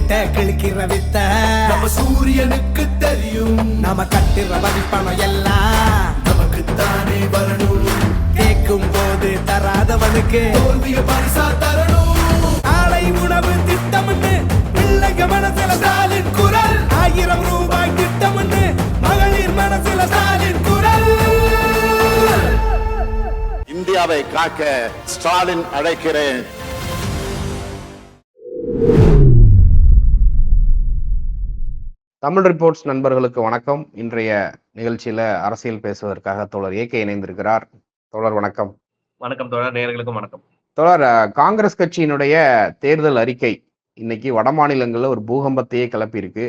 கிட்ட கிழிக்கிற வித்த நம்ம சூரியனுக்கு தெரியும். நாம கட்டுற வரிப்பணம் எல்லாம் நமக்கு தானே வரணும். கேட்கும் போது தராதவனுக்கு தோல்விய பரிசா தரணும். ஆலை உணவு திட்டம்னு பிள்ளைங்க மனசுல ஸ்டாலின் குரல். 1000 ரூபாய் திட்டம்னு மகளிர் மனசுல ஸ்டாலின் குரல். இந்தியாவை காக்க ஸ்டாலின் அழைக்கிறேன். தமிழ் ரிப்போர்ட்ஸ் நண்பர்களுக்கு வணக்கம். இன்றைய நிகழ்ச்சியில அரசியல் பேசுவதற்காக தோழர் ஏகே இணைந்திருக்கிறார். தோழர் வணக்கம். வணக்கம் தோழர், நேயர்களுக்கும் வணக்கம். தோழர், காங்கிரஸ் கட்சியினுடைய தேர்தல் அறிக்கை இன்னைக்கு வட மாநிலங்கள்ல ஒரு பூகம்பத்தையே கிளப்பி இருக்கு.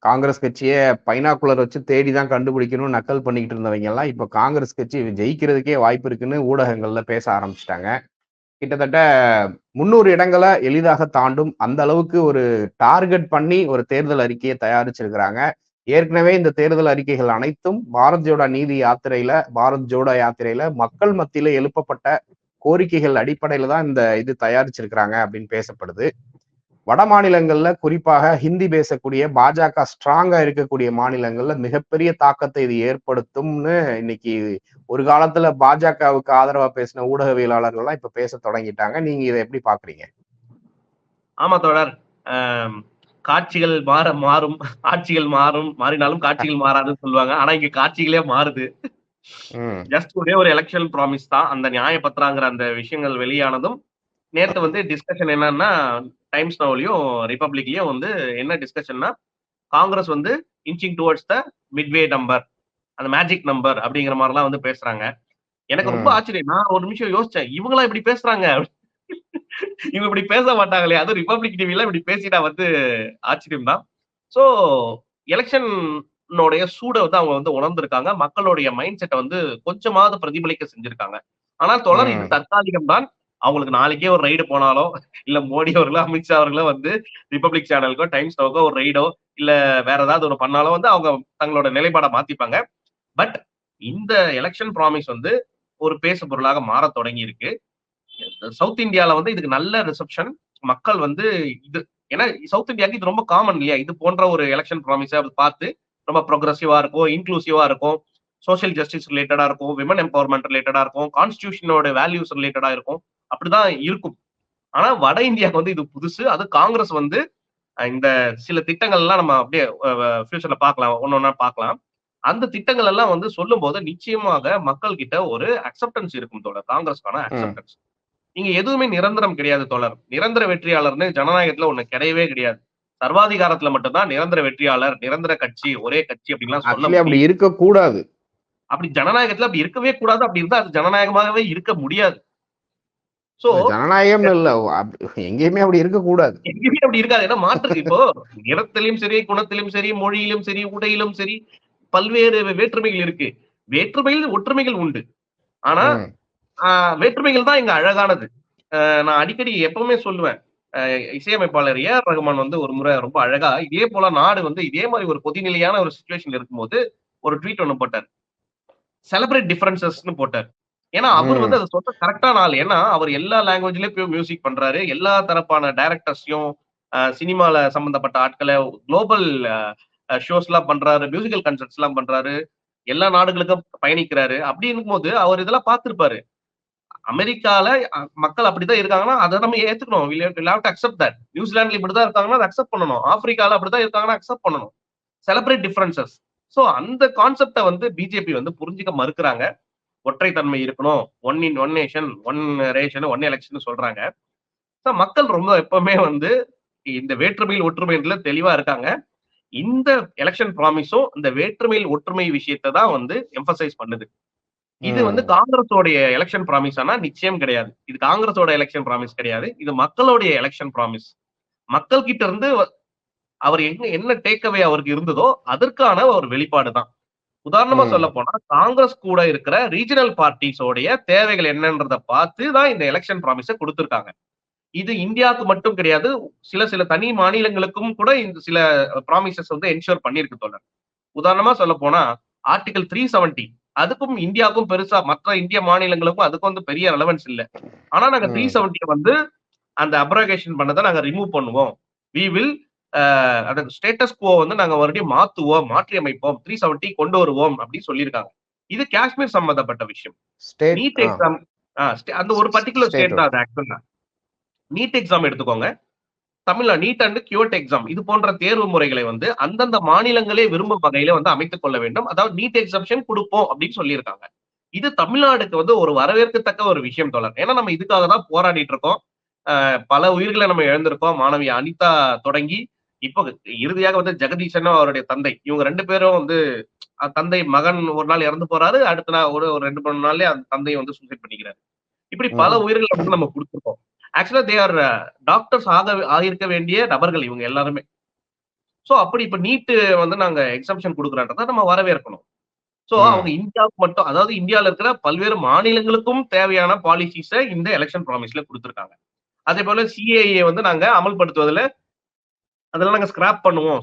காங்கிரஸ் கட்சியை பைனாக்குலர் வச்சு தேடிதான் கண்டுபிடிக்கணும் நக்கல் பண்ணிக்கிட்டு இருந்தவங்க எல்லாம் இப்ப காங்கிரஸ் கட்சி ஜெயிக்கிறதுக்கே வாய்ப்பு இருக்குன்னு ஊடகங்கள்ல பேச ஆரம்பிச்சிட்டாங்க. கிட்டத்தட்ட 300 இடங்களை எளிதாக தாண்டும் அந்த அளவுக்கு ஒரு டார்கெட் பண்ணி ஒரு தேர்தல் அறிக்கையை தயாரிச்சிருக்கிறாங்க. ஏற்கனவே இந்த தேர்தல் அறிக்கைகள் அனைத்தும் பாரத் ஜோடோ யாத்திரையில மக்கள் மத்தியில எழுப்பப்பட்ட கோரிக்கைகள் அடிப்படையில தான் இந்த இது தயாரிச்சிருக்கிறாங்க அப்படின்னு பேசப்படுது. வட மாநிலங்கள்ல குறிப்பாக ஹிந்தி பேசக்கூடிய பாஜக ஸ்ட்ராங்கா இருக்கக்கூடிய மாநிலங்கள்ல மிகப்பெரிய தாக்கத்தை இது ஏற்படுத்தும்னு இன்னைக்கு ஒரு காலத்துல பாஜகவுக்கு ஆதரவா பேசின ஊடகவியலாளர்கள்லாம் இப்ப பேச தொடங்கிட்டாங்க. நீங்க இதை எப்படி பாக்குறீங்க? ஆமா தோழர், காட்சிகள் மாறும் ஆட்சிகள் மாறினாலும் காட்சிகள் மாறாதுன்னு சொல்லுவாங்க. ஆனா இங்க காட்சிகளே மாறுது. ஜஸ்ட் ஒரே ஒரு எலெக்ஷன் ப்ராமிஸ் தான். அந்த நியாய பத்திராங்கிற அந்த விஷயங்கள் வெளியானதும் நேத்து வந்து டிஸ்கஷன் என்னன்னா, டைம்ஸ் நவ்லயும் ரிபப்ளிக்லயும் வந்து என்ன டிஸ்கஷன்னா, காங்கிரஸ் வந்து inching towards the Midway number, அந்த மேஜிக் நம்பர் அப்படிங்கிற மாதிரிலாம் வந்து பேசுறாங்க. எனக்கு ரொம்ப ஆச்சரியம். நான் ஒரு நிமிஷம் யோசிச்சேன், இவங்களா இப்படி பேசுறாங்க, இவங்க இப்படி பேச மாட்டாங்களே, அதுவும் ரிபப்ளிக் டிவில இப்படி பேசிட்டா வந்து ஆச்சரியம் தான். சோ எலெக்ஷனோடைய சூட வந்து அவங்க வந்து உணர்ந்திருக்காங்க. மக்களுடைய மைண்ட் செட்டை வந்து கொஞ்சமாவது பிரதிபலிக்க செஞ்சிருக்காங்க. ஆனால் தொடர் இது தற்காலிகம் தான். அவங்களுக்கு நாளைக்கே ஒரு ரைடு போனாலோ, இல்ல மோடி அவர்களோ அமித்ஷா அவர்களோ வந்து ரிபப்ளிக் சேனலுக்கோ டைம்ஸ் நோக்கோ ஒரு ரைடோ இல்ல வேற ஏதாவது ஒரு பண்ணாலும் வந்து அவங்க தங்களோட நிலைப்பாடை மாத்திப்பாங்க. பட் இந்த எலெக்ஷன் ப்ராமிஸ் வந்து ஒரு பேசு பொருளாக மாற தொடங்கி இருக்கு. சவுத் இந்தியால வந்து இதுக்கு நல்ல ரிசப்ஷன். மக்கள் வந்து இது ஏன்னா சவுத் இந்தியாவுக்கு இது ரொம்ப காமன் இல்லையா? இது போன்ற ஒரு எலெக்ஷன் ப்ராமிஸை பார்த்து ரொம்ப ப்ரோக்ரஸிவா இருக்கும், இன்க்ளூசிவா இருக்கும், சோசியல் ஜஸ்டிஸ் ரிலேட்டடா இருக்கும், விமன் எம்பவர்மெண்ட் ரிலேட்டடா இருக்கும், கான்ஸ்டிடியூஷனோட வேல்யூஸ் ரிலேட்டடா இருக்கும். அப்படிதான் இருக்கும். ஆனா வட இந்தியாவுக்கு வந்து இது புதுசு. அது காங்கிரஸ் வந்து இந்த சில திட்டங்கள் எல்லாம் நம்ம அப்படியே ஃபியூச்சர்ல பார்க்கலாம், ஒன்னொன்னா பார்க்கலாம். அந்த திட்டங்கள் எல்லாம் வந்து சொல்லும் போது நிச்சயமாக மக்கள் கிட்ட ஒரு அக்செப்டன்ஸ் இருக்கும் தோழர். காங்கிரஸ்க்கான அக்செப்டன்ஸ். நீங்க எதுவுமே நிரந்தரம் கிடையாது தோழர். நிரந்தர வெற்றியாளர்னு ஜனநாயகத்துல ஒண்ணு கிடையவே கிடையாது. சர்வாதிகாரத்துல மட்டும்தான் நிரந்தர வெற்றியாளர், நிரந்தர கட்சி, ஒரே கட்சி அப்படின்லாம் சொல்ல அப்படி இருக்க கூடாது. அப்படி ஜனநாயகத்துல அப்படி இருக்கவே கூடாது. அப்படி இருந்தா அது ஜனநாயகமாகவே இருக்க முடியாது. சோ ஜனநாயகம் இல்ல, எங்கேயுமே அப்படி இருக்க கூடாது. எங்கேயுமே அப்படி இருக்காது. ஏன்னா மாற்று இப்போ நிறத்திலும் சரி, குணத்திலும் சரி, மொழியிலும் சரி, உடையிலும் சரி, பல்வேறு வேற்றுமைகள் இருக்கு. வேற்றுமையில் ஒற்றுமைகள் உண்டு. ஆனா வேற்றுமைகள் தான் இங்க அழகானது. நான் அடிக்கடி எப்பவுமே சொல்லுவேன், இசையமைப்பாளர் ஏஆர் ரகுமான் வந்து ஒரு முறை ரொம்ப அழகா இதே போல நாடு வந்து இதே மாதிரி ஒரு பொதுநிலையான ஒரு சிச்சுவேஷன் இருக்கும்போது ஒரு ட்வீட் ஒண்ணு போட்டார். செலிப்ரேட் டிஃபரன்சஸ்னு போட்டார். ஏன்னா அவர் வந்து அதை சொல்ற கரெக்டான ஆள். ஏன்னா அவர் எல்லா லாங்குவேஜ்லயும் போய் மியூசிக் பண்றாரு. எல்லா தரப்பான டைரக்டர்ஸையும், சினிமால சம்பந்தப்பட்ட ஆட்களை குளோபல் ஷோஸ் எல்லாம் பண்றாரு, மியூசிக்கல் கன்சர்ட்ஸ் எல்லாம் பண்றாரு, எல்லா நாடுகளுக்கும் பயணிக்கிறாரு. அப்படி இருக்கும்போது அவர் இதெல்லாம் பார்த்திருப்பாரு. அமெரிக்கால மக்கள் அப்படிதான் இருக்காங்கன்னா அதை நம்ம ஏத்துக்கணும். நியூசிலாந்துல இப்படிதான் இருக்காங்கன்னா அதை அக்செப்ட் பண்ணணும். ஆப்பிரிக்கால அப்படிதான் இருக்காங்கன்னா அக்செப்ட் பண்ணணும். Celebrate differences. சோ அந்த கான்செப்டை வந்து பிஜேபி வந்து புரிஞ்சுக்க மறுக்கிறாங்க. ஒற்றைத்தன்மை இருக்கணும், one nation, one ration, one election சொல்றாங்க. மக்கள் ரொம்ப எப்பவுமே வந்து இந்த வேற்றுமையில் ஒற்றுமையில தெளிவா இருக்காங்க. இந்த எலெக்ஷன் ப்ராமிஸும் இந்த வேற்றுமையில் ஒற்றுமை விஷயத்தை தான் வந்து எம்பசைஸ் பண்ணுது. இது வந்து காங்கிரஸோடைய எலெக்ஷன் ப்ராமிஸ் ஆனா நிச்சயம் கிடையாது. இது காங்கிரஸோட எலெக்ஷன் ப்ராமிஸ் கிடையாது. இது மக்களுடைய எலெக்ஷன் ப்ராமிஸ். மக்கள் கிட்ட இருந்து அவர் என்ன டேக்அவே அவருக்கு இருந்ததோ அதற்கான ஒரு வெளிப்பாடு தான். உதாரணமா சொல்ல போனா காங்கிரஸ் கூட இருக்கிற ரீஜனல் பார்ட்டிஸோடைய தேவைகள் என்னன்றதை பார்த்து தான் இந்த எலெக்ஷன் ப்ராமிஸை கொடுத்திருக்காங்க. இது இந்தியாவுக்கு மட்டும் கிடையாது, சில தனி மாநிலங்களுக்கும் கூட இந்த சில ப்ராமிசஸ் வந்து என்ஷூர் பண்ணிருக்கு தோழர். உதாரணமா சொல்ல போனா ஆர்டிகல் 370 அதுக்கும் இந்தியாவுக்கும் பெருசா மற்ற இந்திய மாநிலங்களுக்கும் அதுக்கும் வந்து பெரிய ரெலவன்ஸ் இல்லை. ஆனா நாங்க 370 வந்து அந்த அப்ரகேஷன் பண்ணதை நாங்க ரிமூவ் பண்ணுவோம். வி வில் அந்த ஸ்டேட்டஸ் கோ வந்து நாங்க மறுபடியும் மாற்றி அமைப்போம், 370 கொண்டு வருவோம் அப்படின்னு சொல்லியிருக்காங்க. இது காஷ்மீர் சம்பந்தப்பட்ட விஷயம். ஸ்டேட் நீட் எக்ஸாம் அந்த ஒரு பர்டிகுலர் ஸ்டேட் தான் அது ஆக்சுவலா. நீட் எக்ஸாம் எடுத்துக்கோங்க. Tamil Nadu NEET and CUET exam இது போன்ற தேர்வு முறைகளை வந்து அந்தந்த மாநிலங்களே விரும்பும் வகையில வந்து அமைத்துக் கொள்ள வேண்டும். அதாவது நீட் எக்ஸாம்ஷன் கொடுப்போம் அப்படின்னு சொல்லியிருக்காங்க. இது தமிழ்நாடுக்கு வந்து ஒரு வரவேற்கத்தக்க ஒரு விஷயம் தோழர். ஏன்னா நம்ம இதுக்காக தான் போராடிட்டு இருக்கோம். பல உயிர்களை நம்ம இழந்திருக்கோம். மாணவி அனிதா தொடங்கி இப்போ இறுதியாக வந்து ஜெகதீசனும் அவருடைய தந்தை இவங்க 2 பேரும் வந்து தந்தை மகன் ஒரு நாள் இறந்து போறாரு. அடுத்த நாள் ஒரு 2-3 நாள்லயே அந்த தந்தையை வந்து சூசைட் பண்ணிக்கிறாரு. இப்படி பல உயிர்களை வந்து நம்ம கொடுத்துருக்கோம். ஆக்சுவலா தே ஆர் டாக்டர்ஸ் ஆகியிருக்க வேண்டிய நபர்கள் இவங்க எல்லாருமே. சோ அப்படி இப்ப நீட் வந்து நாங்க எக்ஸம்ஷன் கொடுக்குறோன்றத நம்ம வரவேற்கணும். சோ அவங்க இந்தியாவுக்கு மட்டும், அதாவது இந்தியால இருக்கிற பல்வேறு மாநிலங்களுக்கும் தேவையான பாலிசிஸ இந்த எலெக்ஷன் ப்ராமிஸ்ல கொடுத்திருக்காங்க. அதே போல சிஏஏ வந்து நாங்க அமல்படுத்துவதில் அதெல்லாம் நாங்க ஸ்கிராப் பண்ணுவோம்.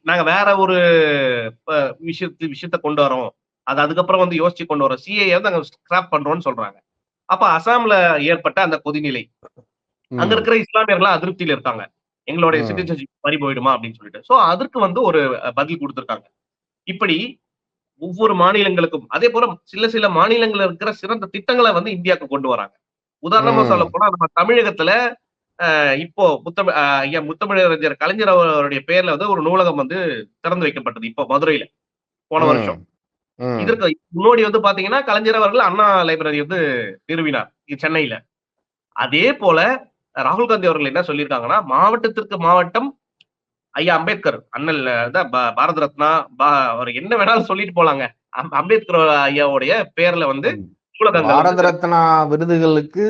நாங்க வேற ஒரு விஷயத்த கொண்டு வரோம். அது அதுக்கப்புறம் வந்து யோசிச்சு கொண்டு வரோம். சிஏஏ வந்து நாங்க ஸ்கிராப் பண்றோம்னு சொல்றாங்க. அப்ப அசாம்ல ஏற்பட்ட அந்த கொதிநிலை, அங்க இருக்கிற இஸ்லாமியர்கள் அதிருப்தியில இருக்காங்க. எங்களுடைய சிட்டிசன்ஷிப் பறி போயிடுமா அப்படின்னு சொல்லிட்டு. சோ அதற்கு வந்து ஒரு பதில் கொடுத்திருக்காங்க. இப்படி ஒவ்வொரு மாநிலங்களுக்கும் அதே போல சில மாநிலங்கள்ல இருக்கிற சிறந்த திட்டங்களை வந்து இந்தியாவுக்கு கொண்டு வராங்க. உதாரணமா சொல்ல போனா நம்ம தமிழகத்துல இப்போ முத்தமிழறிஞர் கலைஞர் அவருடைய பேர்ல வந்து ஒரு நூலகம் வந்து திறந்து வைக்கப்பட்டது இப்போ மதுரையில போன வருஷம். இதற்கு முன்னோடி வந்து பாத்தீங்கன்னா கலைஞர் அவர்கள் அண்ணா லைப்ரரி வந்து நிறுவினார் சென்னையில. அதே போல ராகுல் காந்தி அவர்கள் என்ன சொல்லியிருக்காங்கன்னா, மாவட்டத்திற்கு மாவட்டம் ஐயா அம்பேத்கர் அண்ணல் பாரத ரத்னா அவர் என்ன வேணாலும் சொல்லிட்டு போலாங்க. அம்பேத்கர் ஐயாவுடைய பேர்ல வந்து பாரத ரத்னா விருதுகளுக்கு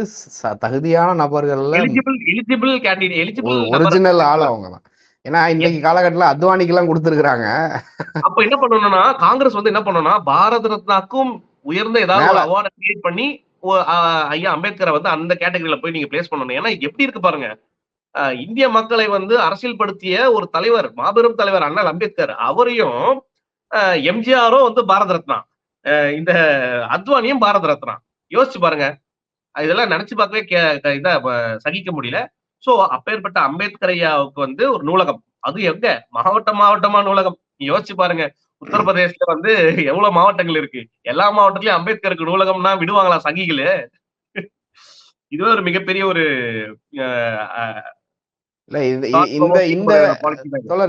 தகுதியான நபர்கள்ல எலிஜிபிள் கேண்டிடேட் ஒரிஜினல் ஆள் அவங்க தான். ஏன்னா இன்னைக்கு காலகட்டத்துல அத்வானிக்கு எல்லாம் கொடுத்திருக்காங்க. அப்ப என்ன பண்ணணும்னா காங்கிரஸ் வந்து என்ன பண்ணணும்னா பாரத ரத்னாக்கும் உயர்ந்த ஏதாவது ஒரு அவார்டை கிரியேட் பண்ணி ஐயா அம்பேத்கரை வந்து அந்த கேட்டகரியில போய் நீங்க பிளேஸ் பண்ணணும். ஏன்னா எப்படி இருக்கு பாருங்க, இந்திய மக்களை வந்து அரசியல் படுத்திய ஒரு தலைவர், மாபெரும் தலைவர் அண்ணல் அம்பேத்கர், அவரையும் எம்ஜிஆரும் வந்து பாரத ரத்னா, இந்த அத்வானியும் பாரத ரத்னா. யோசிச்சு பாருங்க, இதெல்லாம் நினைச்சு பார்க்கவே இத சகிக்க முடியல. சோ அப்பேற்பட்ட அம்பேத்கர் ஐயாவுக்கு வந்து ஒரு நூலகம், அது எங்க மாவட்டமா நூலகம். யோசிச்சு பாருங்க, உத்தரப்பிரதேசல வந்து எவ்வளவு மாவட்டங்கள் இருக்கு, எல்லா மாவட்டத்திலயும் அம்பேத்கருக்கு நூலகம்னா விடுவாங்களா சங்கிகளு? இதுவே ஒரு மிகப்பெரிய ஒரு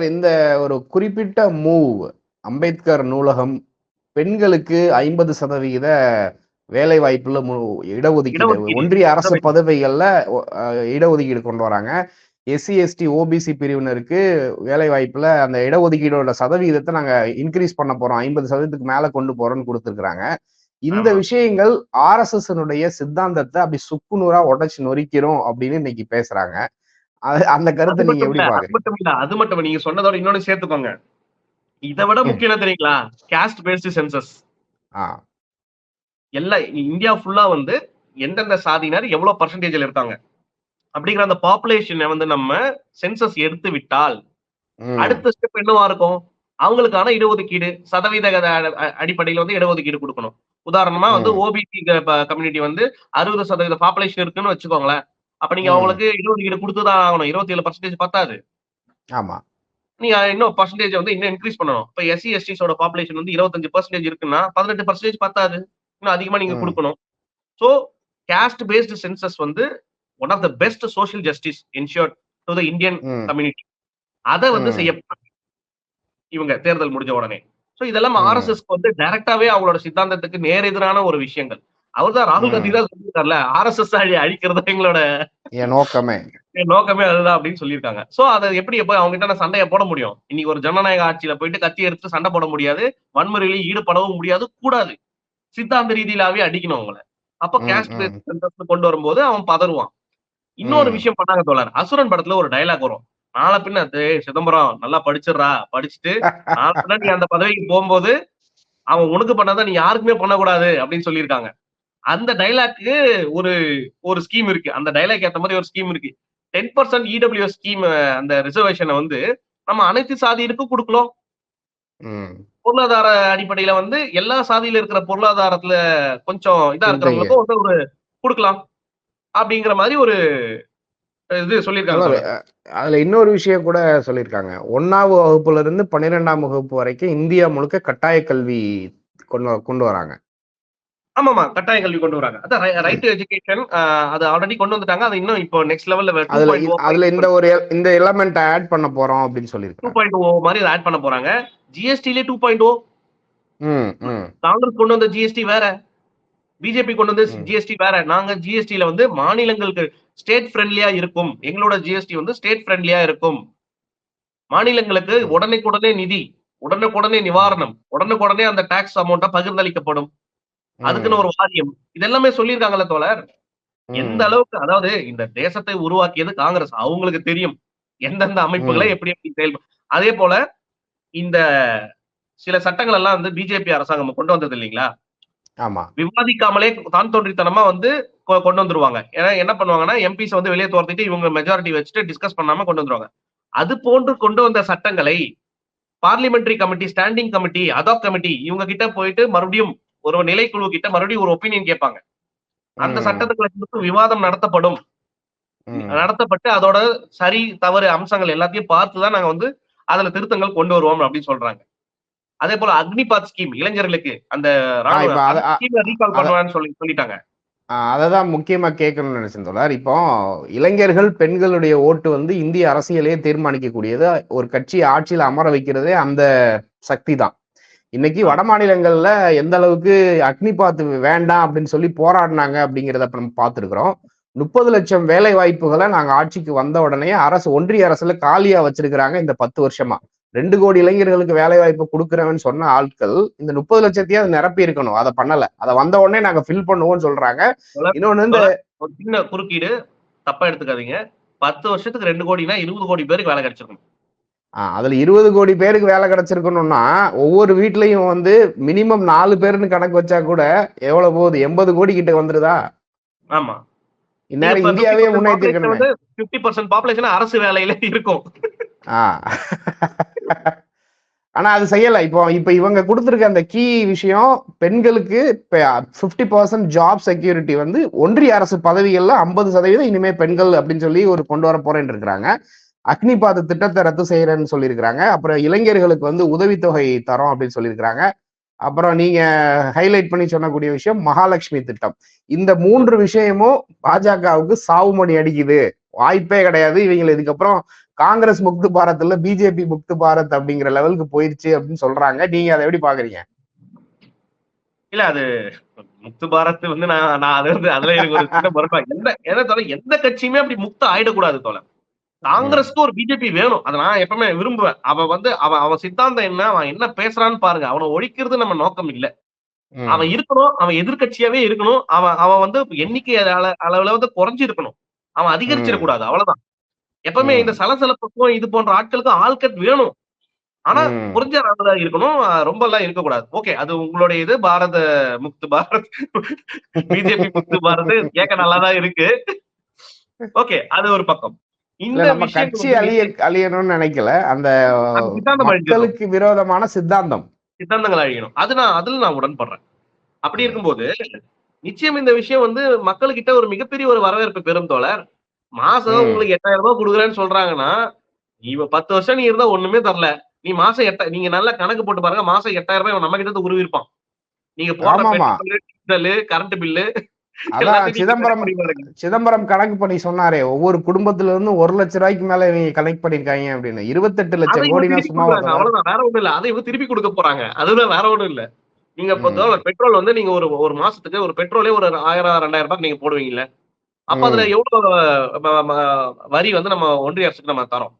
இந்த ஒரு குறிப்பிட்ட மூவ், அம்பேத்கர் நூலகம், பெண்களுக்கு 50% வேலை வாய்ப்புல இடஒதுக்கீடு, ஒன்றிய அரசு பதவிகள்ல இடஒதுக்கீடு கொண்டு வராங்க. எஸ்சி எஸ்டி ஓபிசி பிரிவினருக்கு வேலை வாய்ப்புல அந்த இடஒதுக்கீடோட சதவீதத்தை நாங்க இன்க்ரீஸ் பண்ண போறோம், 50% மேல கொண்டு போறோம்னு கொடுத்துருக்காங்க. இந்த விஷயங்கள் RSS சித்தாந்தத்தை அப்படி சுக்குநூறா உடைச்சு நொறிக்கிறோம் அப்படின்னு இன்னைக்கு பேசுறாங்க. அந்த கருத்தை நீங்க எப்படி பாக்குறீங்க? அது மட்டும் நீங்க சொன்னதோட இன்னொன்னு சேர்த்துக்கோங்க, இதை விட முக்கியம் என்ன தெரியுங்களா, காஸ்ட் பேஸ்ட் சென்சஸ். எல்லாம் இந்தியா ஃபுல்லா வந்து எந்தெந்த சாதியினர் எவ்வளவு பர்சன்டேஜ்ல இருக்காங்க அப்படிங்கிற அந்த பாப்புலேஷனை வந்து நம்ம சென்சஸ் எடுத்து விட்டால் அடுத்த ஸ்டெப் என்னவா இருக்கும், அவங்களுக்கான இடஒதுக்கீடு சதவீத அடிப்படையில வந்து இடஒதுக்கீடு கொடுக்கணும். உதாரணமா வந்து ஓபிசி கம்யூனிட்டி வந்து 60% பாப்புலேஷன் இருக்குன்னு வச்சுக்கோங்களேன். அப்ப நீங்க அவங்களுக்கு இடஒதுக்கீடு கொடுத்துதான் ஆகணும். 27% பத்தாது. ஆமா, நீங்க இன்னும் பர்சன்டேஜ் வந்து இன்னும் இன்க்ரீஸ் பண்ணணும். இப்ப எஸ்சி எஸ்டிஸோட பாப்புலேஷன் வந்து 25% இருக்குன்னா 18% பத்தாது, இன்னும் அதிகமா நீங்க கொடுக்கணும். சோ காஸ்ட் பேஸ்ட் சென்சஸ் வந்து one of the best social justice ensured to the Indian community. அதை வந்து செய்யப்பட்டாங்க இவங்க தேர்தல் முடிஞ்ச உடனே. சோ இதெல்லாம் RSSக்கு வந்து டைரக்டாவே அவங்களோட சித்தாந்தத்துக்கு நேர் எதிரான ஒரு விஷயங்கள். அவர்தான் ராகுல் காந்தி தான் சொல்லியிருக்காருல்ல, RSS அழிக்கிறது எங்களோட நோக்கமே அதுதான் அப்படின்னு சொல்லியிருக்காங்க. சோ அதை எப்படி போய் அவங்க கிட்ட சண்டையை போட முடியும்? இன்னைக்கு ஒரு ஜனநாயக ஆட்சியில போயிட்டு கத்தி எடுத்து சண்டை போட முடியாது, வன்முறையில ஈடுபடவும் முடியாது, கூடாது. சித்தாந்த ரீதியிலாவே அடிக்கணும் அவங்கள. அப்ப காஸ்ட் பேஸ்ட் சென்சஸ் கொண்டு வரும்போது அவன் பதறுவான். இன்னொரு விஷயம் பண்ணாங்க தோழர், அசுரன் படத்துல ஒரு டைலாக் வரும், நாளை பின்ன சிதம்பரம் நல்லா படிச்சிடறா, படிச்சுட்டு நாளை பின்ன நீ அந்த பதவிக்கு போகும்போது அவன் உனக்கு பண்ணாதான் நீ யாருக்குமே பண்ணக்கூடாது அப்படின்னு சொல்லியிருக்காங்க. அந்த டைலாக்கு ஒரு ஸ்கீம் இருக்கு, அந்த டைலாக் ஏத்த மாதிரி ஒரு ஸ்கீம் இருக்கு. 10% EWS ஸ்கீம், அந்த ரிசர்வேஷனை வந்து நம்ம அனைத்து சாதியிற்கும் கொடுக்கலாம். பொருளாதார அடிப்படையில வந்து எல்லா சாதியில இருக்கிற பொருளாதாரத்துல கொஞ்சம் இதா இருக்கிறவங்களுக்கும் வந்து ஒரு கொடுக்கலாம் அப்படிங்கிற மாதிரி ஒரு இது சொல்லியிருக்காங்க தோழர், தோழர். அதுல இன்னொரு விஷயம் கூட சொல்லியிருக்காங்க. 1ஆம் வகுப்புல இருந்து 12ஆம் வகுப்பு வரைக்கும் இந்தியா முழுக்க கட்டாய கல்வி கொண்டு வராங்க. ஆமாமா, கட்டாய கல்வி கொண்டு வராங்க. அதான் ரைட் டு எஜுகேஷன் அது ஆல்ரெடி கொண்டு வந்துட்டாங்க. அது இன்னும் இப்போ நெக்ஸ்ட் லெவல்ல அதுல 2.0 அதுல இந்த எலமெண்ட் ஆட் பண்ண போறோம் அப்படின்னு சொல்லியிருக்காங்க. 2.0 மாதிரி ஆட் பண்ண போறாங்க. ஜிஎஸ்டிலே 2.0. ம், ம், காங்கிரஸ் கொண்டு வந்த ஜிஎஸ்டி வேற, பிஜேபி கொண்டு வந்த ம், ஜிஎஸ்டி வேற. நாங்க ஜிஎஸ்டில வந்து மாநிலங்களுக்கு ஸ்டேட் ஃப்ரெண்ட்லியா இருக்கும். எங்களோட ஜிஎஸ்டி வந்து ஸ்டேட் ஃப்ரெண்ட்லியா இருக்கும். மாநிலங்களுக்கு ம், உடனுக்குடனே நிதி, உடனுக்குடனே நிவாரணம், உடனுக்குடனே அந்த டாக்ஸ் அமௌண்ட்டா பகிர்ந்தளிக்கப்படும். அதுக்குன்னு ம், ஒரு வாரியம். இதெல்லாமே சொல்லியிருக்காங்கல்ல தோழர். எந்த ம், அளவுக்கு, அதாவது இந்த தேசத்தை உருவாக்கியது காங்கிரஸ். அவங்களுக்கு தெரியும் எந்தெந்த அமைப்புகளை ம். எப்படி எப்படி செயல்படும். அதே போல இந்த சில சட்டங்கள் எல்லாம் வந்து பிஜேபி அரசாங்கம் கொண்டு வந்தது இல்லைங்களா? ஆமா. விவாதிக்காமலே தான் தோன்றித்தனமா வந்து கொண்டு வந்துருவாங்க. ஏன்னா என்ன பண்ணுவாங்கன்னா, எம்பிஸ் வந்து வெளியே துரத்திட்டு இவங்க மெஜாரிட்டி வச்சுட்டு டிஸ்கஸ் பண்ணாம கொண்டு வந்துருவாங்க. அது போன்று கொண்டு வந்த சட்டங்களை பார்லிமெண்டரி கமிட்டி, ஸ்டாண்டிங் கமிட்டி, அடாப் கமிட்டி இவங்க கிட்ட போயிட்டு மறுபடியும் ஒரு நிலைக்குழு கிட்ட மறுபடியும் ஒரு ஒப்பீனியன் கேட்பாங்க. அந்த ம், சட்டத்துக்கு விவாதம் நடத்தப்படும். ம். நடத்தப்பட்டு அதோட சரி, தவறு அம்சங்கள் எல்லாத்தையும் பார்த்துதான் நாங்க வந்து அதுல திருத்தங்கள் கொண்டு வருவோம் அப்படின்னு சொல்றாங்க. அதே போல அக்னிபாத் ஸ்கீம் இளைஞர்களுக்கு அந்த ராணுவ இப்ப அத அந்த ஸ்கீமை ரீகால் அத பண்ணுவான்னு சொல்லிட்டாங்க. அததான் முக்கியமா கேட்கணும்னு நினைச்சேன் தோழர். இப்போ இளைஞர்கள், பெண்களுடைய ஓட்டு வந்து இந்திய அரசியலையே தீர்மானிக்கக்கூடியது. ஒரு கட்சி ஆட்சியில அமர வைக்கிறதே அந்த சக்தி தான். இன்னைக்கு வட மாநிலங்கள்ல எந்த அளவுக்கு அக்னிபாத் வேண்டாம் அப்படின்னு சொல்லி போராடினாங்க அப்படிங்கிறத நம்ம பார்த்துருக்கிறோம். 30 லட்சம் வேலை வாய்ப்புகளை நாங்க ஆட்சிக்கு வந்த உடனே ஒன்றிய அரசுல காலியா வச்சிருக்கிறாங்க. இந்த 10 வருஷமா 2 கோடி இளைஞர்களுக்கு வேலை வாய்ப்பு கொடுக்குறவன்னு சொன்ன ஆட்கள் இந்த 30 லட்சத்தையும் அது நிரப்பி இருக்கணும். அதை பண்ணல. அதை வந்த உடனே நாங்க ஃபில் பண்ணுவோம்னு சொல்றாங்க. இன்னொன்னு இந்த ஒரு சின்ன குறுக்கீடு, தப்பா எடுத்துக்காதீங்க. 10 வருஷத்துக்கு 2 கோடினா 20 கோடி பேருக்கு வேலை கிடைச்சிருக்கும். அதுல 20 கோடி பேருக்கு வேலை கிடைச்சிருக்கணும்னா ஒவ்வொரு வீட்லயும் வந்து மினிமம் 4 பேருன்னு கணக்கு வச்சா கூட எவ்வளவு போகுது? 80 கோடி கிட்ட வந்துருதா? ஆமா. இந்நேரம் இந்தியாவே முன்னேற்றி இருக்கணுமே. 50% பாப்புலேஷன் அரசு வேலையில இருக்கும். ஆனா அது செய்யல. இப்ப இவங்க கொடுத்திருக்க அந்த கீ விஷயம், பெண்களுக்கு 50% ஜாப் செக்யூரிட்டி வந்து ஒன்றிய அரசு பதவிகள்ல 50% இனிமே பெண்கள் அப்படின்னு சொல்லி ஒரு கொண்டு வர போறேன்னு இருக்கிறாங்க. அக்னிபாத் திட்டத்தை ரத்து செய்யறேன்னு சொல்லியிருக்கிறாங்க. அப்புறம் இளைஞர்களுக்கு வந்து உதவித்தொகை தரோம் அப்படின்னு சொல்லியிருக்கிறாங்க. அப்புறம் நீங்க ஹைலைட் பண்ணி சொன்னக்கூடிய விஷயம் மகாலட்சுமி திட்டம். இந்த 3 விஷயமும் பாஜகவுக்கு சாவுமணி அடிக்குது. வாய்ப்பே கிடையாது. இவங்க இதுக்கப்புறம் காங்கிரஸ் முக்து பாரத் இல்ல பிஜேபி முக்து பாரத் அப்படிங்கிற லெவலுக்கு போயிருச்சு அப்படின்னு சொல்றாங்க. நீங்க அதை எப்படி பாக்குறீங்க? இல்ல அது முக்து பாரத் வந்து நான் அதுல எனக்கு ஒரு சின்ன முரண்பாடு. எந்த கட்சியுமே அப்படி முக்த ஆயிடக்கூடாது தோழர். காங்கிரஸ்க்கு ஒரு பிஜேபி வேணும். அதை நான் எப்பவுமே விரும்புவேன். அவன் சித்தாந்தம் என்ன, அவன் என்ன பேசுறான்னு பாருங்க. அவனை ஒழிக்கிறது நம்ம நோக்கம் இல்ல. அவன் இருக்கணும், அவன் எதிர்கட்சியாவே இருக்கணும். அவன் வந்து எண்ணிக்கை அளவுல வந்து குறைஞ்சு இருக்கணும். அவன் அதிகரிச்சிடக்கூடாது. அவ்வளவுதான். எப்பவுமே இந்த சலசலப்புக்கும் இது போன்ற ஆட்களுக்கு ஆள்கட் வேணும். ஆனா குறைஞ்ச அளவுல இருக்கணும். ரொம்ப எல்லாம் இருக்கக்கூடாது. ஓகே, அது உங்களுடைய இது. பாரத முக்து பாரத், பிஜேபி முக்து பாரத் கேட்க நல்லாதான் இருக்கு. ஓகே, அது ஒரு பக்கம். இந்த நம்ம கட்சி அழியணும்னு நினைக்கல. அந்த மக்களுக்கு விரோதமான சித்தாந்தங்கள் அழியணும். அதுல நான் உடன்படுறேன். அப்படி இருக்கும்போது நிச்சயம் இந்த விஷயம் வந்து மக்கள்கிட்ட ஒரு மிகப்பெரிய ஒரு வரவேற்பு பெறும் தோழர். மாசம் உங்களுக்கு 8000 ரூபாய் கொடுக்குறேன்னு சொல்றாங்கன்னா, நீ 10 வருஷம் நீ இருந்தா ஒண்ணுமே தரல. நீ மாசம் நீங்க நல்லா கணக்கு போட்டு பாருங்க. மாசம் 8000 ரூபாய் நம்ம கிட்ட இருந்து உருவிருப்பான். நீங்க போடுற கரண்ட் பில்லு சிதம்பரம் கணக்கு பண்ணி சொன்னாரே, ஒவ்வொரு குடும்பத்துல இருந்து 1 லட்சம் ரூபாய்க்கு மேல இவங்க கனெக்ட் பண்ணிருக்காங்க அப்படின்னு. 28 லட்சம் கோடினா சும்மா அவ்வளவுதான், வேற ஒண்ணும் இல்ல. அதை இவங்க திருப்பி கொடுக்க போறாங்க. அதுதான், வேற ஒண்ணும் இல்ல. நீங்க பெட்ரோல் வந்து நீங்க ஒரு மாசத்துக்கு ஒரு பெட்ரோலே ஒரு 1000-2000 ரூபாய்க்கு நீங்க போடுவீங்கல்ல. அப்ப அதுல எவ்வளவு வரி வந்து நம்ம ஒன்றிய அரசுக்கு நம்ம தரோம்.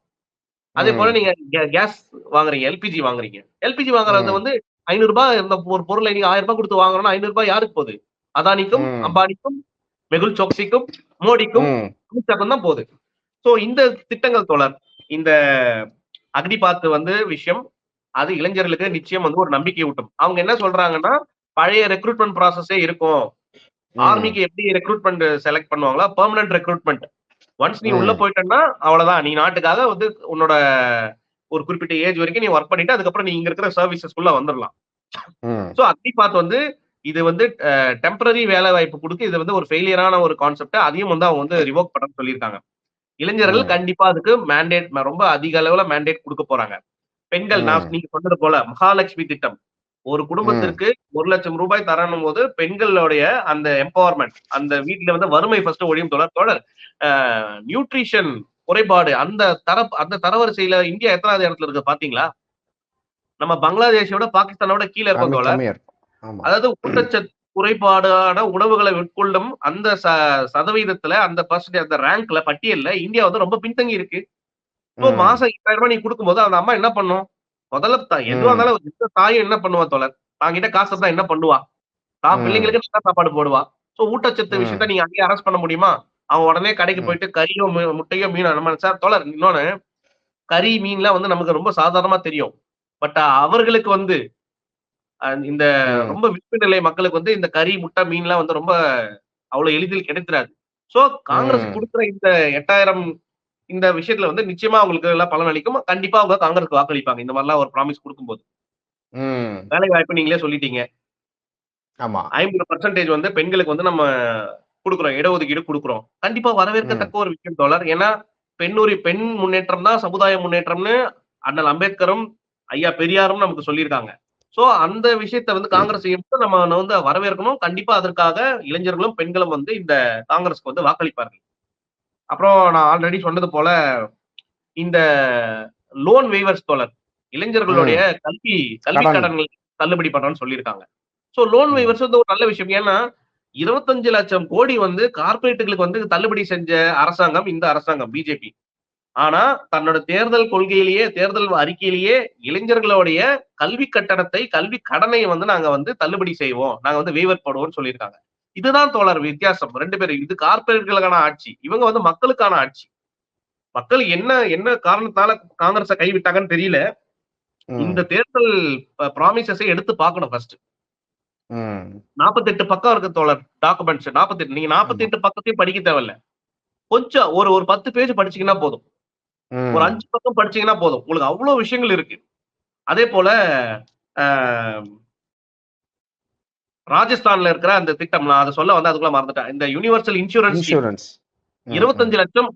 அதே போல நீங்க கேஸ் வாங்குறீங்க, எல்பிஜி வாங்குறீங்க. எல்பிஜி வாங்குறது வந்து 500 ரூபாய். இந்த ஒரு பொருளை நீங்க 1000 ரூபாய் கொடுத்து வாங்குறோம்னா 500 ரூபாய் யாருக்கு போகுது? அதானிக்கும், அம்பானிக்கும், மெகுல் சோக்சிக்கும், மோடிக்கும், அமித்ஷாக்கும் தான் போகுது. சோ இந்த திட்டங்கள் தோழர், இந்த அக்னிபாத் வந்து விஷயம், அது இளைஞர்களுக்கு நிச்சயம் வந்து ஒரு நம்பிக்கை ஊட்டும். அவங்க என்ன சொல்றாங்கன்னா, பழைய ரெக்ரூட்மெண்ட் ப்ராசஸே இருக்கும். ஆர்மிக்கு எப்படி ரெக்ரூட்மெண்ட் செலக்ட் பண்ணுவாங்களா, பெர்மனன்ட் ரெக்ரூட்மெண்ட். ஒன்ஸ் நீ உள்ள போயிட்டேன்னா அவ்வளவுதான். நீ நாட்டுக்காக வந்து உன்னோட ஒரு குறிப்பிட்ட ஏஜ் வரைக்கும் நீ ஒர்க் பண்ணிட்டு அதுக்கப்புறம் நீ இங்க இருக்கிற சர்வீசஸ்க்குள்ள வந்துடலாம். சோ அக்னிபாத் வந்து இது வந்து டெம்பரரி வேலை வாய்ப்பு கொடுத்து இது வந்து ஒரு ஃபெயிலியரான ஒரு கான்செப்ட். அதையும் வந்து அவங்க வந்து ரிவோக் பண்ண சொல்லியிருக்காங்க. இளைஞர்கள் கண்டிப்பா அதுக்கு மேண்டேட் ரொம்ப அதிக அளவுல மேண்டேட் கொடுக்க போறாங்க. பெண்கள் நீங்க சொன்னது போல மகாலட்சுமி திட்டம் ஒரு குடும்பத்திற்கு 1 லட்சம் ரூபாய் தரணும் போது பெண்களுடைய அந்த எம்பவர்மெண்ட் அந்த வீட்டுல வந்து வறுமை ஃபர்ஸ்ட் ஒழியும் தொடர் நியூட்ரிஷன் குறைபாடு அந்த தரவரிசையில இந்தியா எத்தனாவது இடத்துல இருக்கு பாத்தீங்களா? நம்ம பங்களாதேஷோட பாகிஸ்தானோட கீழே இருக்கோம் தோழர். அதாவது ஊட்டச்சத்து குறைபாடான உணவுகளை உட்கொள்ளும் அந்த சதவீதத்துல அந்த அந்த ரேங்க்ல பட்டியல்ல இந்தியா வந்து ரொம்ப பின்தங்கி இருக்கு. இப்போ மாசம் 8000 ரூபாய் நீ கொடுக்கும்போது அந்த அம்மா என்ன பண்ணும்? முதல்ல எதுவா இருந்தாலும் தாயும் என்ன பண்ணுவா தோழர்? தாங்கிட்ட காசு தான் என்ன பண்ணுவா? தான் பிள்ளைங்களுக்கு நல்ல சாப்பாடு போடுவா. சோ ஊட்டச்சத்து விஷயத்த நீங்க அங்கேயே அரஸ்ட் பண்ண முடியுமா? அவன் உடனே கடைக்கு போயிட்டு கறியோ முட்டையோ மீனோ நம்ம சார் தோழர் இன்னொன்னு கறி மீன்லாம் வந்து நமக்கு ரொம்ப சாதாரணமா தெரியும். பட் அவர்களுக்கு வந்து இந்த ரொம்ப விளிம்பு நிலை மக்களுக்கு வந்து இந்த கறி முட்டை மீன்லாம் வந்து ரொம்ப அவ்வளவு எளிதில் கிடைத்திராது. சோ காங்கிரஸ் கொடுக்குற இந்த 8000 இந்த விஷயத்துல வந்து நிச்சயமா அவங்களுக்கு எல்லாம் பலன் அளிக்கும். கண்டிப்பா அவங்க காங்கிரஸ்க்கு வாக்களிப்பாங்க இந்த மாதிரிலாம் ஒரு ப்ராமிஸ் கொடுக்கும்போது. வேலை வாய்ப்பு நீங்களே சொல்லிட்டீங்க. 50% வந்து பெண்களுக்கு வந்து நம்ம கொடுக்குறோம், இடஒதுக்கீடு கொடுக்குறோம். கண்டிப்பா வரவேற்கத்தக்க ஒரு விஷயம் தோழர். ஏன்னா பெண் முன்னேற்றம் தான் சமுதாய முன்னேற்றம்னு அண்ணல் அம்பேத்கரும் ஐயா பெரியாரும் நமக்கு சொல்லியிருக்காங்க. சோ அந்த விஷயத்த வந்து காங்கிரஸ் செய்யும்போது நம்ம வந்து வரவேற்கணும். கண்டிப்பா அதற்காக இளைஞர்களும் பெண்களும் வந்து இந்த காங்கிரஸ்க்கு வந்து வாக்களிப்பார்கள். அப்புறம் நான் ஆல்ரெடி சொன்னது போல இந்த லோன் வெய்வர்ஸ் தோழர் இளைஞர்களுடைய கல்வி கடன்கள் தள்ளுபடி பண்றோம்னு சொல்லியிருக்காங்க. சோ லோன் வெய்வர்ஸ் வந்து ஒரு நல்ல விஷயம். ஏன்னா 25 லட்சம் கோடி வந்து கார்பரேட்டுகளுக்கு வந்து தள்ளுபடி செஞ்ச அரசாங்கம் இந்த அரசாங்கம் பிஜேபி. ஆனா தன்னோட தேர்தல் கொள்கையிலேயே தேர்தல் அறிக்கையிலேயே இளைஞர்களுடைய கல்வி கட்டணத்தை கல்வி கடனை வந்து நாங்க வந்து தள்ளுபடி செய்வோம், நாங்க வந்து வெய்வர் போடுவோம்னு சொல்லியிருக்காங்க. இதுதான் தோழர் வித்தியாசம் ரெண்டு பேரும். இது கார்பரேட்டுகளுக்கான ஆட்சி, இவங்க வந்து மக்களுக்கான ஆட்சி. மக்கள் என்ன காரணத்தால காங்கிரஸை கைவிட்டாங்கன்னு தெரியல. இந்த தேர்தல் ப்ராமிசஸை எடுத்து பார்க்கணும் ஃபர்ஸ்ட். 48 பக்கம் இருக்கு தோழர் டாக்குமெண்ட்ஸ். 48 நீங்க 48 பக்கத்தையும் படிக்க தேவையில்ல. கொஞ்சம் ஒரு 10 பேஜ் படிச்சீங்கன்னா போதும், ஒரு 5 பக்கம் படிச்சீங்கன்னா போதும், உங்களுக்கு அவ்வளவு விஷயங்கள் இருக்கு. அதே போல ராஜஸ்தான்ல இருக்கிற அந்த திட்டம் நான் அதை சொல்ல வந்து அதுக்குள்ள மறந்துட்டேன். இந்த யூனிவர்சல் இன்சூரன்ஸ் 25 லட்சம்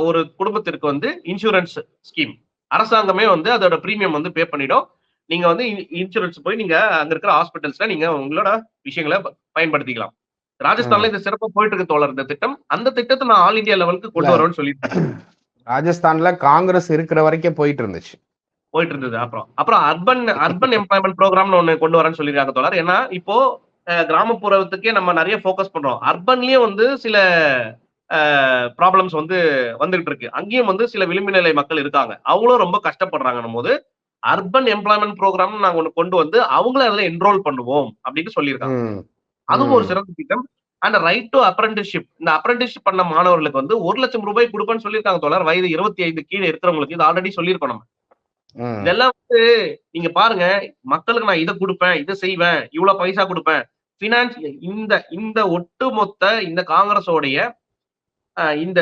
ஒரு குடும்பத்திற்கு வந்து இன்சூரன்ஸ் ஸ்கீம் அரசாங்கமே வந்து அதோட பிரீமியம் வந்து பே பண்ணிடும். நீங்க வந்து இன்சூரன்ஸ் போய் நீங்க அங்க இருக்கிற ஹாஸ்பிட்டல்ஸ்ல நீங்க உங்களோட விஷயங்களை பயன்படுத்திக்கலாம். ராஜஸ்தான்ல இந்த சிறப்பா போயிட்டு இருக்கு தோழர் இந்த திட்டம். அந்த திட்டத்தை நான் ஆல் இந்தியா லெவலுக்கு கொண்டு வரேன்னு சொல்லிட்டேன். ராஜஸ்தான்ல காங்கிரஸ் இருக்கிற வரைக்கும் போயிட்டு இருந்தது. அப்புறம் அர்பன் எம்ப்ளாய்மெண்ட் ப்ரோக்ராம்னு ஒண்ணு கொண்டு வரேன்னு சொல்லிருக்காங்க தோழர். ஏன்னா இப்போ கிராமப்புறத்துக்கே நம்ம நிறைய போக்கஸ் பண்றோம். அர்பன்லயும் வந்து சில ப்ராப்ளம்ஸ் வந்து வந்துகிட்டு இருக்கு. அங்கேயும் வந்து சில விளிம்பு நிலை மக்கள் இருக்காங்க, அவங்களும் ரொம்ப கஷ்டப்படுறாங்க போது அர்பன் எம்ப்ளாய்மெண்ட் ப்ரோக்ராம் நாங்க ஒண்ணு கொண்டு வந்து அவங்கள அதுல என்ரோல் பண்ணுவோம் அப்படின்னு சொல்லியிருக்காங்க. அதுவும் ஒரு சிறந்த திட்டம். அண்ட் ரைட் டு அப்ரண்டிஸ்ஷிப், இந்த அப்ரண்டிஸ்ஷிப் பண்ண மாணவர்களுக்கு வந்து 1 லட்சம் ரூபாய் கொடுப்பேன்னு சொல்லியிருக்காங்க தோழர். வயது 25 கீழே இருக்கிறவங்களுக்கு இது ஆல்ரெடி சொல்லியிருக்கோம் நம்ம. இதெல்லாம் வந்து நீங்க பாருங்க, மக்களுக்கு நான் இதை கொடுப்பேன், இதை செய்வேன், இவ்வளவு பைசா கொடுப்பேன். இந்த ஒட்டுமொத்த இந்த காங்கிரஸோடைய இந்த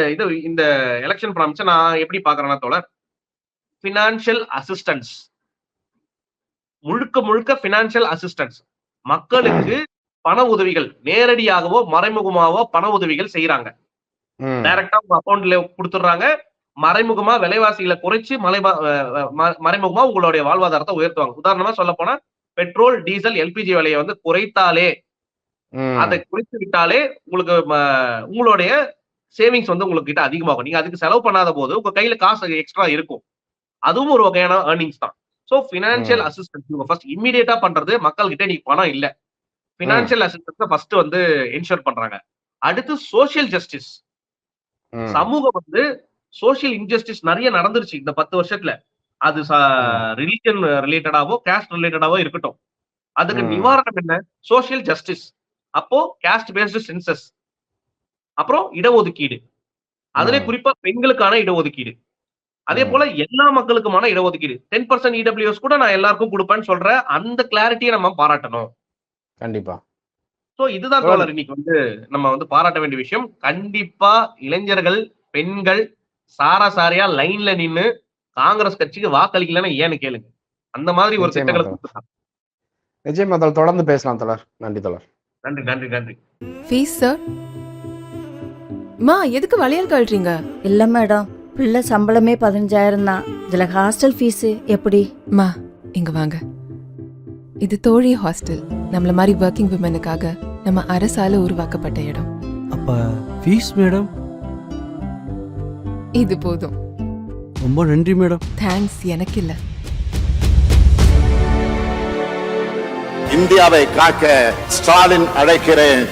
எலெக்ஷன் ப்ராமிஸை நான் எப்படி பாக்குறேன்னா தோழர், பினான்சியல் அசிஸ்டன்ஸ், முழுக்க பினான்சியல் அசிஸ்டன்ஸ், மக்களுக்கு பண உதவிகள் நேரடியாகவோ மறைமுகமாவோ பண உதவிகள் செய்யறாங்க. டைரக்டா உங்க அக்கௌண்ட்ல கொடுத்துடுறாங்க, மறைமுகமா விலைவாசிகளை குறைச்சு மறைமுகமா உங்களுடைய வாழ்வாதாரத்தை உயர்த்துவாங்க. உதாரணமா சொல்ல போனா பெட்ரோல் டீசல் எல்பிஜி விலையை வந்து குறைத்தாலே, அதை குறைத்து விட்டாலே உங்களுக்கு உங்களுடைய சேவிங்ஸ் வந்து உங்களுக்கு கிட்ட அதிகமாகும். நீங்க அதுக்கு செலவு பண்ணாத போது உங்க கையில காசு எக்ஸ்ட்ரா இருக்கும். அதுவும் ஒரு வகையான ஏர்னிங்ஸ் தான். சோ பினான்சியல் அசிஸ்டன்ஸ் இவங்க ஃபர்ஸ்ட் இம்மீடியட்டா பண்றது. மக்கள் கிட்ட நீங்க பணம் இல்ல, பினான்சியல் அசிஸ்டன்ஸ் ஃபர்ஸ்ட் வந்து என்ஷூர் பண்றாங்க. அடுத்து சோசியல் ஜஸ்டிஸ், சமூகம் வந்து சோசியல் இன்ஜஸ்டிஸ் நிறைய நடந்துருச்சு இந்த 10 வருஷத்துல. அது ரிலிஜன் ரிலேட்டடாவோ காஸ்ட் ரிலேட்டடாவோ இருக்கட்டும், அதுக்கு நிவாரணம் என்ன? Social justice. அப்போ காஸ்ட் பேஸ்டு சென்சஸ், அப்புறம் இடஒதுக்கீடு, அதுல குறிப்பா பெண்களுக்கான இடஒதுக்கீடு, அதே போல எல்லா மக்களுக்குமான இடஒதுக்கீடு. 10% இடபிள்யூஎஸ் கூட நான் எல்லாருக்கும் கொடுப்பேன்னு சொல்ற அந்த கிளாரிட்டியை நம்ம பாராட்டணும் கண்டிப்பா. சோ இதுதான் தோழர் இன்னைக்கு வந்து நம்ம வந்து பாராட்ட வேண்டிய விஷயம். கண்டிப்பா இளைஞர்கள் பெண்கள் சாராசாரியா லைன்ல நின்னு காங்கிரஸ் கட்சிக்கு வாக்களிக்கலன்னு ஏன்னு கேளுங்க. அந்த மாதிரி ஒரு திட்டங்களை கொடுத்துருக்காங்க. நிச்சயமா தொடர்ந்து பேசலாம் தோழர். நன்றி தோழர். நன்றி. Fees sir. எதுக்கு வளையல் கழறீங்க? இல்ல மேடம், பிள்ளை சம்பளமே 15,000 தான். இதுல ஹாஸ்டல் ஃபீஸ் எப்படி? மா இங்க வாங்க. இது தோழி ஹாஸ்டல். நம்மள மாதிரி ஒர்க்கிங் விமனுக்காக நம்ம அரசால உருவாக்கப்பட்ட இடம். அப்ப ஃபீஸ் மேடம்? இது போதும். ரொம்ப நன்றி மேடம். தேங்க்ஸ் எனக்கு இல்ல. இந்தியாவை காக்க ஸ்டாலின் அழைக்கிறேன்.